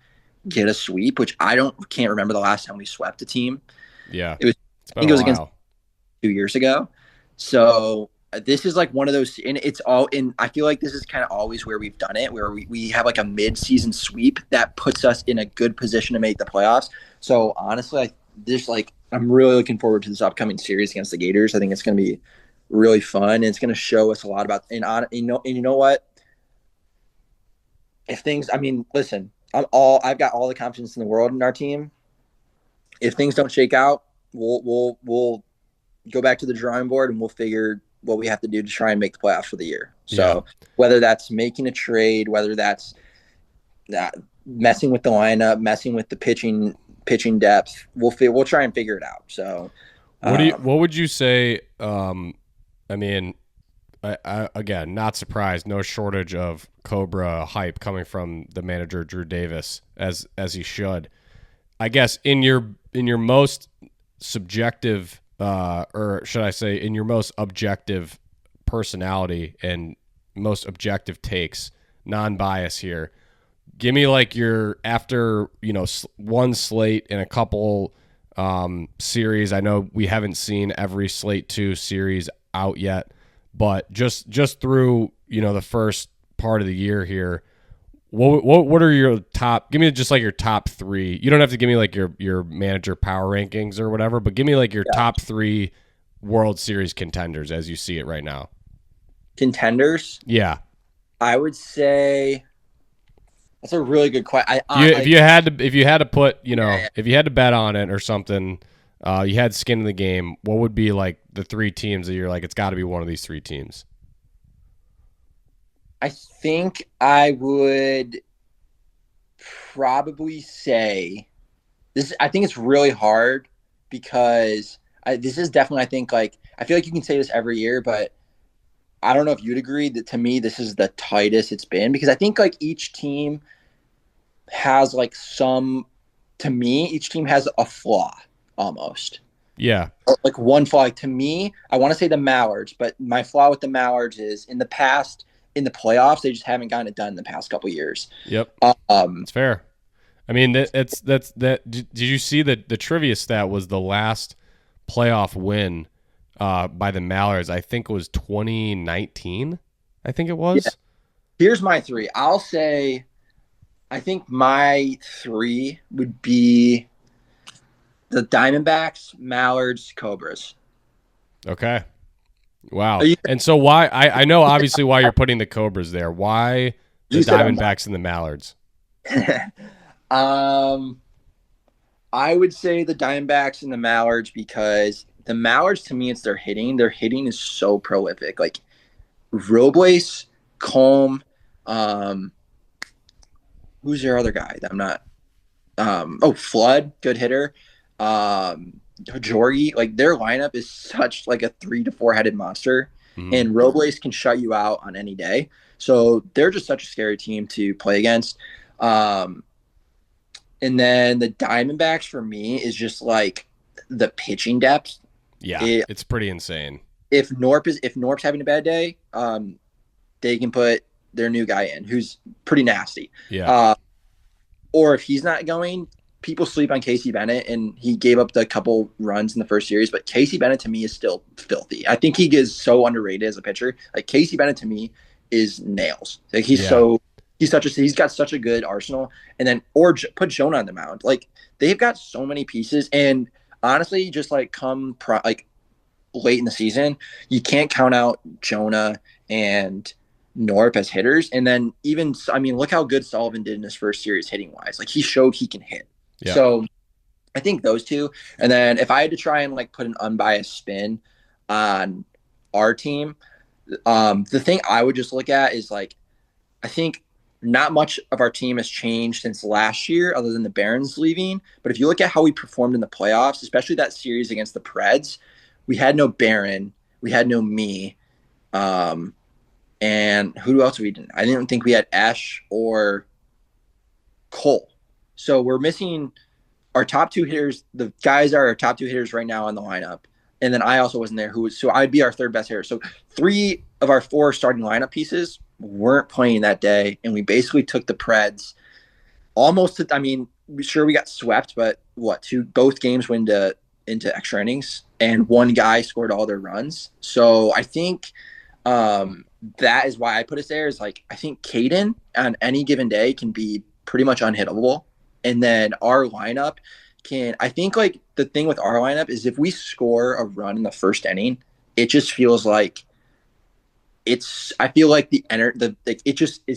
get a sweep, which can't remember the last time we swept a team. Yeah. I think it was against 2 years ago. So this is like one of those, and I feel like this is kind of always where we've done it, where we have like a mid-season sweep that puts us in a good position to make the playoffs. So honestly, I'm really looking forward to this upcoming series against the Gators. I think it's going to be really fun, and it's going to show us a lot about, and you know what? Listen, I've got all the confidence in the world in our team. If things don't shake out, we'll go back to the drawing board, and we'll figure what we have to do to try and make the playoffs for the year. So whether that's making a trade, whether that's messing with the lineup, messing with the pitching depth, we'll try and figure it out. So what would you say? I mean, I again, not surprised. No shortage of Cobra hype coming from the manager Drew Davis, as he should. I guess in your most subjective, or should I say, in your most objective personality and most objective takes, non-bias here. Give me like your after one slate and a couple series. I know we haven't seen every slate 2 series out yet, but just through the first part of the year here. What are your top? Give me just like your top 3. You don't have to give me like your manager power rankings or whatever, but give me like your top 3 World Series contenders as you see it right now. Contenders? Yeah, I would say that's a really good question. if you had to put if you had to bet on it or something, you had skin in the game. What would be like the 3 teams that you're like it's got to be one of these 3 teams? I think I would probably say this. I think it's really hard because this is definitely, I think, like, I feel like you can say this every year, but I don't know if you'd agree that to me, this is the tightest it's been because I think like each team has like each team has a flaw almost. Yeah. Like one flaw. Like to me, I want to say the Mallards, but my flaw with the Mallards is in the past, in the playoffs, they just haven't gotten it done in the past couple of years. Yep. It's fair. I mean, that's did you see that the trivia stat was the last playoff win by the Mallards? I think it was 2019. I think it was. Yeah. Here's my 3. I'll say, I think my 3 would be the Diamondbacks, Mallards, Cobras. Okay. Wow. And so why I know obviously why you're putting the Cobras there. Why the Diamondbacks and the Mallards? I would say the Diamondbacks and the Mallards because the Mallards, to me, it's their hitting. Their hitting is so prolific. Like Robles, Combe, who's your other guy that I'm not? Flood, good hitter. Jorgie, like their lineup is such like a 3 to 4 headed monster, and Robles can shut you out on any day. So they're just such a scary team to play against. And then the Diamondbacks for me is just like the pitching depth. Yeah, it's pretty insane. If Norp's having a bad day, they can put their new guy in who's pretty nasty. Yeah. Or if he's not going, people sleep on Casey Bennett, and he gave up the couple runs in the first series, but Casey Bennett to me is still filthy. I think he is so underrated as a pitcher. Like Casey Bennett to me is nails. Like he's got such a good arsenal. And then put Jonah on the mound. Like they've got so many pieces, and honestly, just like late in the season, you can't count out Jonah and Norp as hitters. And then look how good Sullivan did in his first series hitting wise. Like he showed he can hit. Yeah. So I think those 2. And then if I had to try and like put an unbiased spin on our team, the thing I would just look at is like, I think not much of our team has changed since last year other than the Barons leaving. But if you look at how we performed in the playoffs, especially that series against the Preds, we had no Barron, we had no me. And who else we didn't? I didn't think we had Esh or Cole. So we're missing our top 2 hitters. The guys are our top 2 hitters right now on the lineup. And then I also wasn't there, so I'd be our 3rd best hitter. So 3 of our 4 starting lineup pieces weren't playing that day. And we basically took the Preds almost to, sure we got swept, but both games went into extra innings, and one guy scored all their runs. So I think that is why I put us there is like, I think Caden on any given day can be pretty much unhittable. And then our lineup I think like the thing with our lineup is if we score a run in the first inning, it just feels like I feel like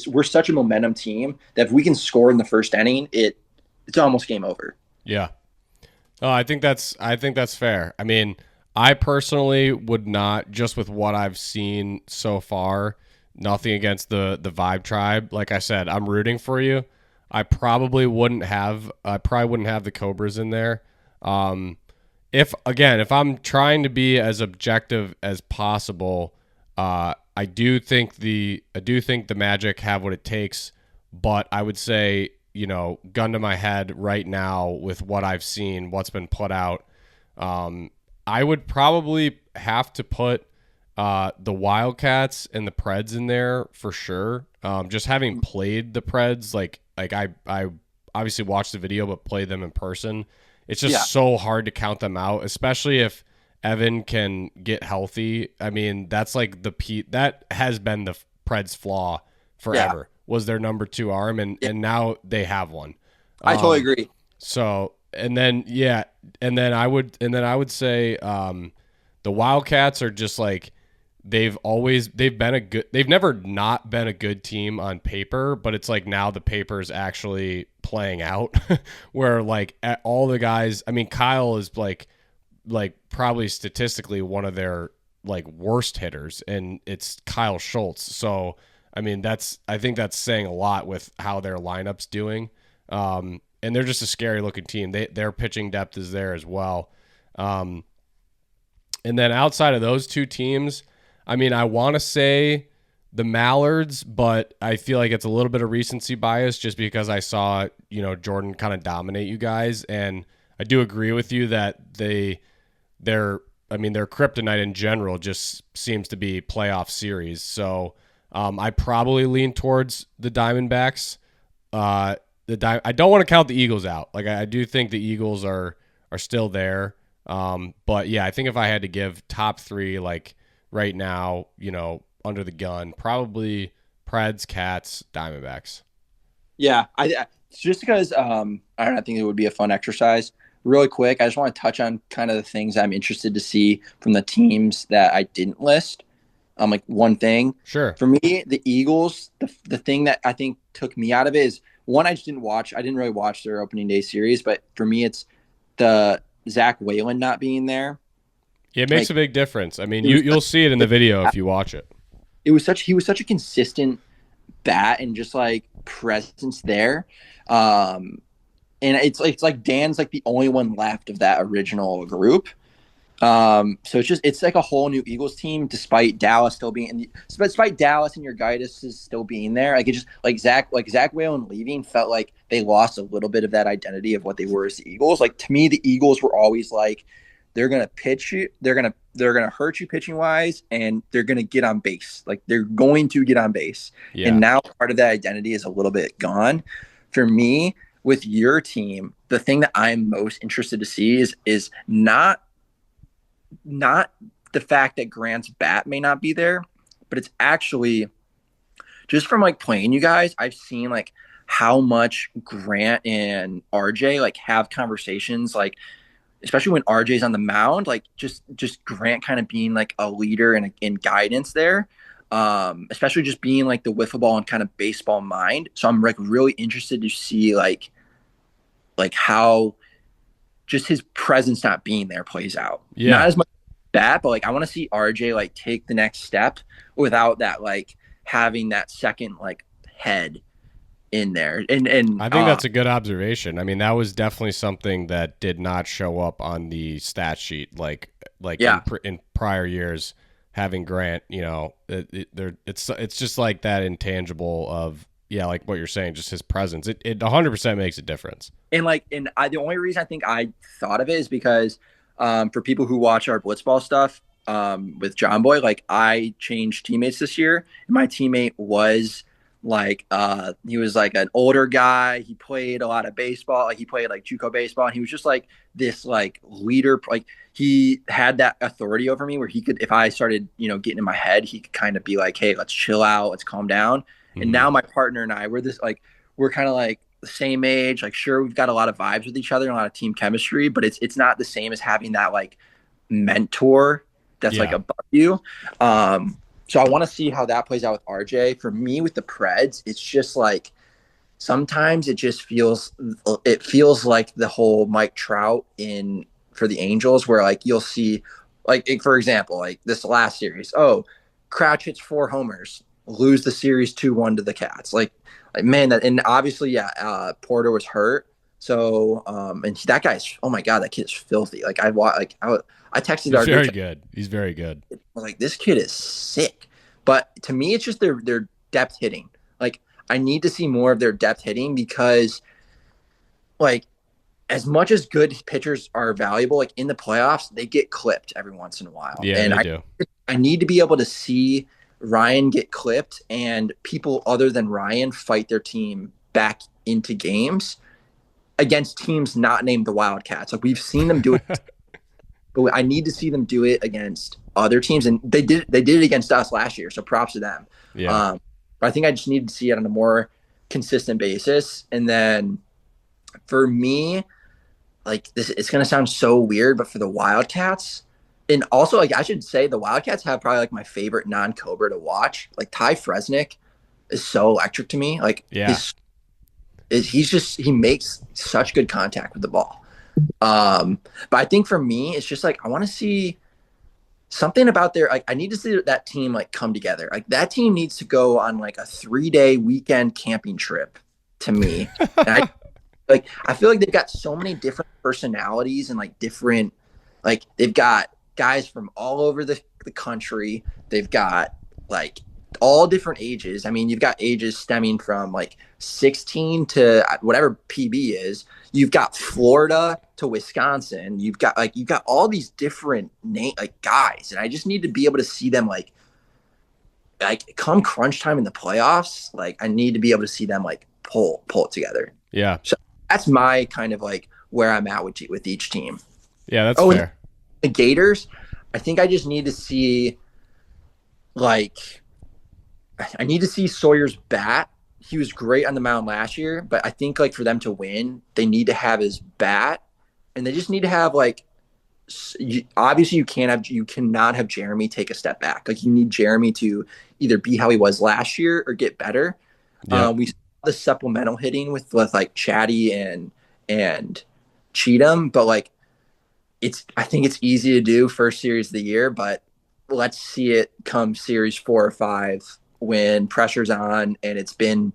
we're such a momentum team that if we can score in the first inning, it's almost game over. Yeah. Oh, I think that's fair. I mean, I personally would not, just with what I've seen so far, nothing against the Vibe Tribe. Like I said, I'm rooting for you. I probably wouldn't have the Cobras in there. If I'm trying to be as objective as possible, I do think the Magic have what it takes, but I would say, gun to my head right now with what I've seen, what's been put out, I would probably have to put The Wildcats and the Preds in there for sure. Just having played the Preds, like I obviously watched the video, but played them in person. It's just so hard to count them out, especially if Evan can get healthy. I mean, that's like that has been the Preds' flaw forever. Was their number 2 arm, and now they have one. I totally agree. So, and then I would say the Wildcats are just like they've never not been a good team on paper, but it's like now the paper is actually playing out where like all the guys, I mean, Kyle is like probably statistically one of their like worst hitters, and it's Kyle Schultz. So, I mean, I think that's saying a lot with how their lineup's doing. And they're just a scary looking team. Their pitching depth is there as well. And then outside of those two teams, I mean, I want to say the Mallards, but I feel like it's a little bit of recency bias just because I saw, Jordan kind of dominate you guys. And I do agree with you that their kryptonite in general just seems to be playoff series. So I probably lean towards the Diamondbacks. I don't want to count the Eagles out. Like I do think the Eagles are still there. But yeah, I think if I had to give top 3, like right now, under the gun, probably Preds, Cats, Diamondbacks. Yeah, just because I think it would be a fun exercise. Really quick, I just want to touch on kind of the things I'm interested to see from the teams that I didn't list. Like one thing. Sure. For me, the Eagles, the thing that I think took me out of it is one, I didn't really watch their opening day series, but for me, it's the Zach Whalen not being there. Yeah, it makes a big difference. I mean, you'll see it in the video if you watch it. He was such a consistent bat and just like presence there. And it's like Dan's like the only one left of that original group. So it's like a whole new Eagles team, despite Dallas still being despite Dallas and Urgaitis is still being there. Like it just like Zach Whalen leaving felt like they lost a little bit of that identity of what they were as the Eagles. Like to me, the Eagles were always like they're gonna pitch you, they're gonna hurt you pitching wise, and they're gonna get on base. Like they're going to get on base. Yeah. And now part of that identity is a little bit gone. For me, with your team, the thing that I'm most interested to see is not the fact that Grant's bat may not be there, but it's actually just from like playing you guys, I've seen like how much Grant and RJ like have conversations, like especially when RJ's on the mound, like just Grant kind of being like a leader and in guidance there, especially just being like the wiffle ball and kind of baseball mind. So I'm like really interested to see like how just his presence not being there plays out. Yeah. Not as much that, but like I want to see RJ like take the next step without that like having that second like head in there. And I think that's a good observation. I mean, that was definitely something that did not show up on the stat sheet like in prior years. Having Grant, it's just like that intangible of like what you're saying, just his presence. It 100% makes a difference. And the only reason I think I thought of it is because for people who watch our Blitzball stuff with John Boy, like I changed teammates this year, and my teammate was like he was like an older guy. He played a lot of baseball, like he played like JUCO baseball, and he was just like this like leader. Like he had that authority over me where he could, if I started getting in my head, he could kind of be like, hey, let's chill out, let's calm down. Mm-hmm. And now my partner and I, we're kind of like the same age. Like sure, we've got a lot of vibes with each other and a lot of team chemistry, but it's not the same as having that like mentor that's like above you. So I want to see how that plays out with RJ. For me, with the Preds, it's just like sometimes it feels like the whole Mike Trout for the Angels, where like you'll see, like for example, like this last series, Crouch hits 4 homers, lose the series 2-1 to the Cats. Like man, and obviously Porter was hurt, so and that guy's, oh my god, that kid is filthy. Like I texted our very good. He's very good. I was like, this kid is sick. But to me, it's just their depth hitting. Like, I need to see more of their depth hitting because, like, as much as good pitchers are valuable, like in the playoffs, they get clipped every once in a while. Yeah, and they do. I need to be able to see Ryan get clipped and people other than Ryan fight their team back into games against teams not named the Wildcats. Like we've seen them do it, but I need to see them do it against other teams, and they did it against us last year. So props to them. Yeah. But I think I just need to see it on a more consistent basis. And then for me, like this, it's gonna sound so weird, but for the Wildcats, and also like I should say, the Wildcats have probably like my favorite non-Cobra to watch. Like Ty Fresnick is so electric to me. Like Yeah. he makes such good contact with the ball. But I think for me, it's just like I want to see something about their like I need to see that team like come together. Like that team needs to go on like a 3-day weekend camping trip to me. And I feel like they've got so many different personalities and like different like they've got guys from all over the country. They've got like all different ages. I mean, you've got ages stemming from like 16 to whatever PB is. You've got Florida to Wisconsin. You've got all these different guys, and I just need to be able to see them like come crunch time in the playoffs. Like I need to be able to see them like pull it together. Yeah. So that's my kind of like where I'm at with each team. Yeah, that's fair. The Gators, I think I just need to see like I need to see Sawyer's bat. He was great on the mound last year, but I think like for them to win, they need to have his bat, and they just need to have like obviously you cannot have Jeremy take a step back. Like you need Jeremy to either be how he was last year or get better. Yeah. We saw the supplemental hitting with like Chatty and Cheatham, but like I think it's easy to do first series of the year, but let's see it come series 4 or 5 when pressure's on and it's been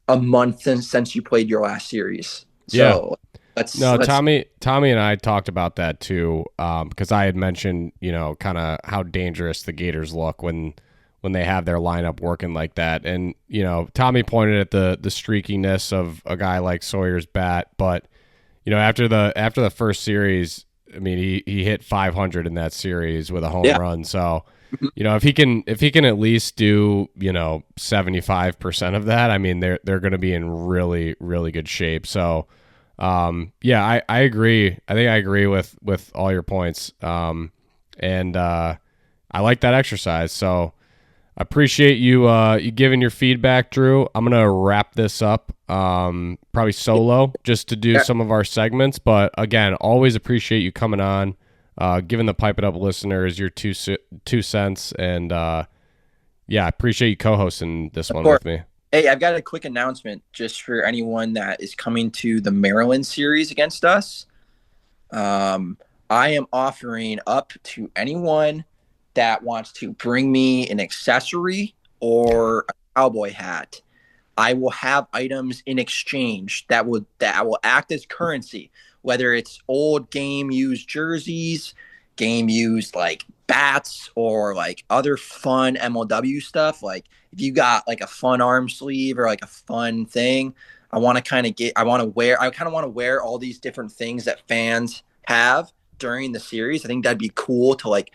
a month since you played your last series. So Tommy and I talked about that too, because I had mentioned, kind of how dangerous the Gators look when they have their lineup working like that. And, Tommy pointed at the streakiness of a guy like Sawyer's bat, but, after the first series, I mean, he hit 500 in that series with a home run. So, if he can at least do, 75% of that, I mean, they're going to be in really, really good shape. So, I agree. I think I agree with all your points. And I like that exercise. So I appreciate you giving your feedback, Drew. I'm going to wrap this up, probably solo just to do some of our segments. But again, always appreciate you coming on, giving the Pipe It Up listeners your 2 cents. And I appreciate you co-hosting this one with me. Hey, I've got a quick announcement just for anyone that is coming to the Maryland series against us. I am offering up to anyone that wants to bring me an accessory or a cowboy hat. I will have items in exchange that will act as currency, whether it's old game used jerseys, game used like bats, or like other fun MLW stuff. Like if you got like a fun arm sleeve or like a fun thing, I want to wear all these different things that fans have during the series. I think that'd be cool to like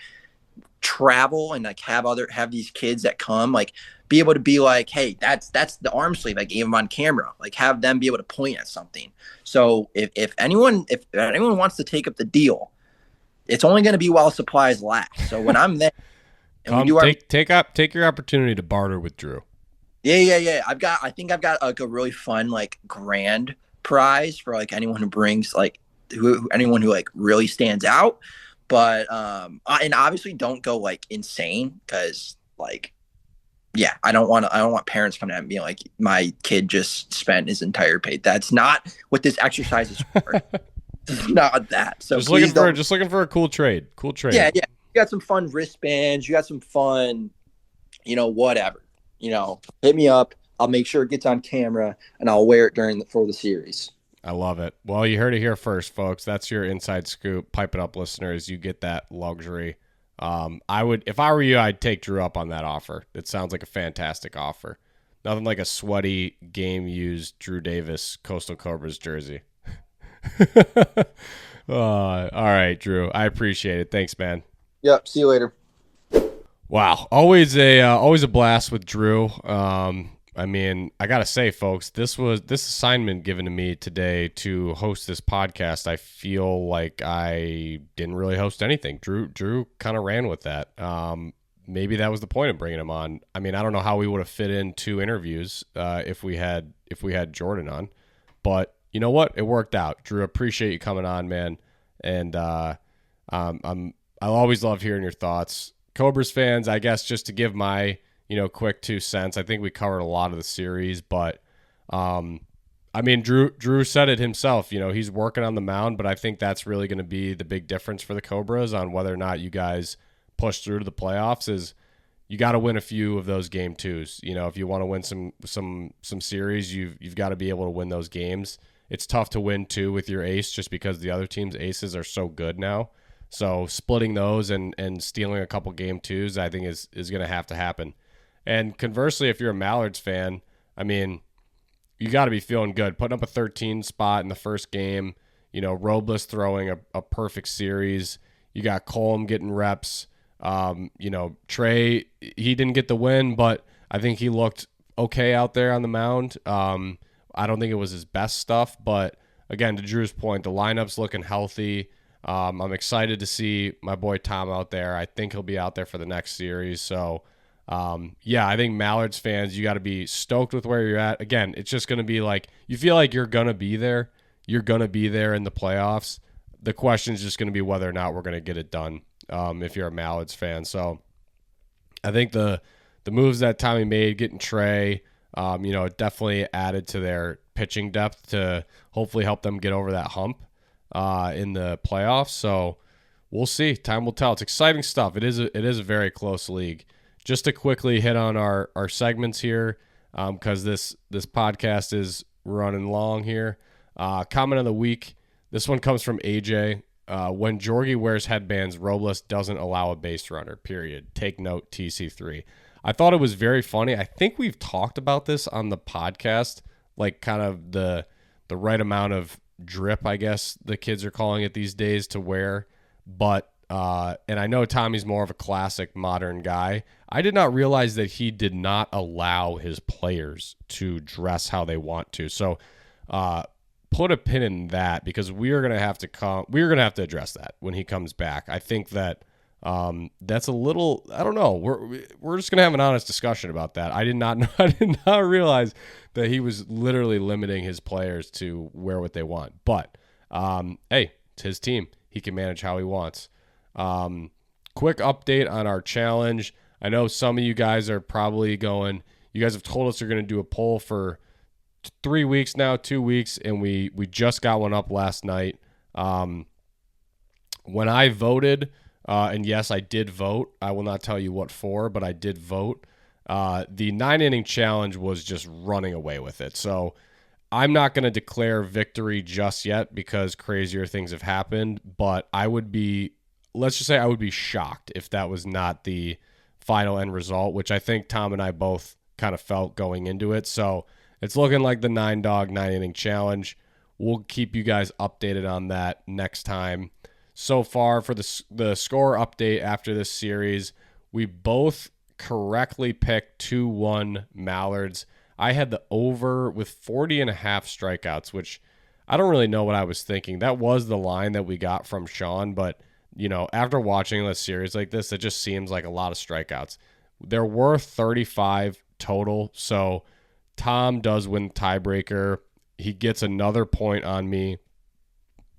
travel and like have these kids that come like be able to be like, hey, that's the arm sleeve I gave them on camera. Like have them be able to point at something. So if anyone wants to take up the deal, it's only going to be while supplies last. So when I'm there, and take your opportunity to barter with Drew. Yeah. I think I've got like a really fun like grand prize for like anyone who brings like anyone who like really stands out. But and obviously don't go like insane because like I don't want parents coming at me and being like my kid just spent his entire pay. That's not what this exercise is for. Not that. So just looking for a cool trade. Yeah. You got some fun wristbands. You got some fun, whatever. Hit me up. I'll make sure it gets on camera and I'll wear it for the series. I love it. Well, you heard it here first, folks. That's your inside scoop. Pipe It Up listeners, you get that luxury. If I were you, I'd take Drew up on that offer. It sounds like a fantastic offer. Nothing like a sweaty game used Drew Davis Coastal Cobras jersey. All right, Drew. I appreciate it. Thanks, man. Yep. See you later. Wow, always a blast with Drew. I mean, I gotta say, folks, this assignment given to me today to host this podcast. I feel like I didn't really host anything. Drew kind of ran with that. Maybe that was the point of bringing him on. I mean, I don't know how we would have fit in 2 interviews if we had Jordan on, but you know what? It worked out. Drew, appreciate you coming on, man, and I'll always love hearing your thoughts. Cobras fans, I guess just to give my, quick 2 cents. I think we covered a lot of the series, but I mean, Drew said it himself, he's working on the mound, but I think that's really going to be the big difference for the Cobras on whether or not you guys push through to the playoffs is you got to win a few of those game twos. If you want to win some series, you've got to be able to win those games. It's tough to win 2 with your ace just because the other team's aces are so good now. So splitting those and stealing a couple game twos, I think is going to have to happen. And conversely, if you're a Mallards fan, I mean, you got to be feeling good. Putting up a 13 spot in the first game, Robles throwing a perfect series. You got Colm getting reps. Trey, he didn't get the win, but I think he looked okay out there on the mound. I don't think it was his best stuff, but again, to Drew's point, the lineup's looking healthy. I'm excited to see my boy Tom out there. I think he'll be out there for the next series. So, I think Mallards fans, you got to be stoked with where you're at. Again, it's just going to be like, you feel like you're going to be there. You're going to be there in the playoffs. The question is just going to be whether or not we're going to get it done if you're a Mallards fan. So I think the moves that Tommy made, getting Trey, it definitely added to their pitching depth to hopefully help them get over that hump in the playoffs. So we'll see. Time will tell. It's exciting stuff. It is a very close league. Just to quickly hit on our segments here, because this podcast is running long here. Comment of the week. This one comes from AJ. When Jorgie wears headbands, Robles doesn't allow a base runner, period. Take note, TC3. I thought it was very funny. I think we've talked about this on the podcast, like kind of the right amount of drip, I guess the kids are calling it these days, to wear. But and I know Tommy's more of a classic modern guy. I did not realize that he did not allow his players to dress how they want to. So put a pin in that, because we're gonna have to address that when he comes back. I think that that's a little, I don't know. We're just gonna have an honest discussion about that. I did not realize that he was literally limiting his players to wear what they want. But hey, it's his team. He can manage how he wants. Quick update on our challenge. I know some of you guys are probably going, you guys have told us you're going to do a poll for 3 weeks now, 2 weeks, and we just got one up last night. When I voted, and yes, I did vote. I will not tell you what for, but I did vote. The 9-inning challenge was just running away with it. So I'm not going to declare victory just yet because crazier things have happened, but let's just say I would be shocked if that was not the final end result, which I think Tom and I both kind of felt going into it. So it's looking like the 9-inning challenge. We'll keep you guys updated on that next time. So far for the score update after this series, we both correctly picked 2-1 Mallards. I had the over with 40.5 strikeouts, which I don't really know what I was thinking. That was the line that we got from Sean, but after watching a series like this, it just seems like a lot of strikeouts. There were 35 total, so Tom does win tiebreaker. He gets another point on me.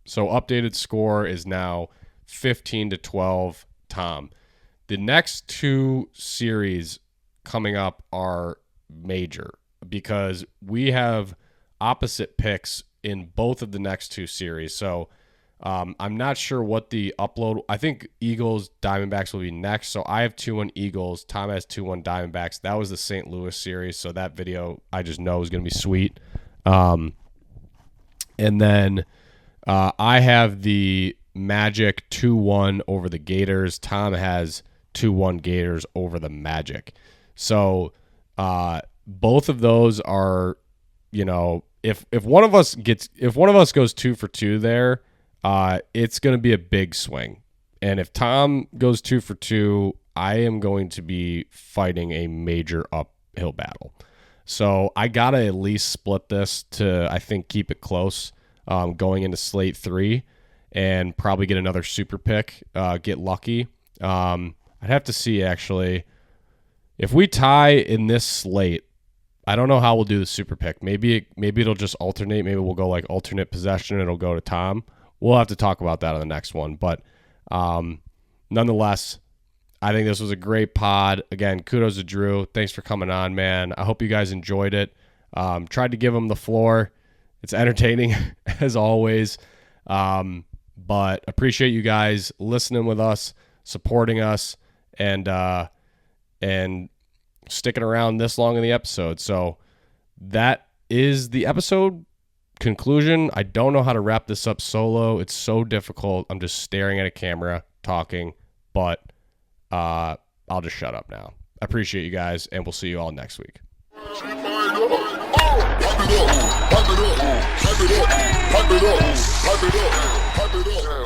So updated score is now 15-12 Tom. The next 2 series coming up are major because we have opposite picks in both of the next 2 series. So I'm not sure what the upload. I think Eagles Diamondbacks will be next. So I have 2-1 Eagles. Tom has 2-1 Diamondbacks. That was the St. Louis series. So that video I just know is going to be sweet. And then I have the Magic 2-1 over the Gators. Tom has 2-1 Gators over the Magic. So both of those are, if one of us goes 2 for 2 there, it's going to be a big swing. And if Tom goes 2 for 2, I am going to be fighting a major uphill battle. So I got to at least split this to, I think, keep it close going into slate 3 and probably get another super pick, get lucky. I'd have to see, actually. If we tie in this slate, I don't know how we'll do the super pick. Maybe it'll just alternate. Maybe we'll go like alternate possession and it'll go to Tom. We'll have to talk about that on the next one. But nonetheless, I think this was a great pod. Again, kudos to Drew. Thanks for coming on, man. I hope you guys enjoyed it. Tried to give him the floor. It's entertaining as always. But appreciate you guys listening with us, supporting us, and sticking around this long in the episode. So that is the episode conclusion. I don't know how to wrap this up solo. It's so difficult. I'm just staring at a camera talking, but I'll just shut up now. I appreciate you guys, and we'll see you all next week. Pipe it up.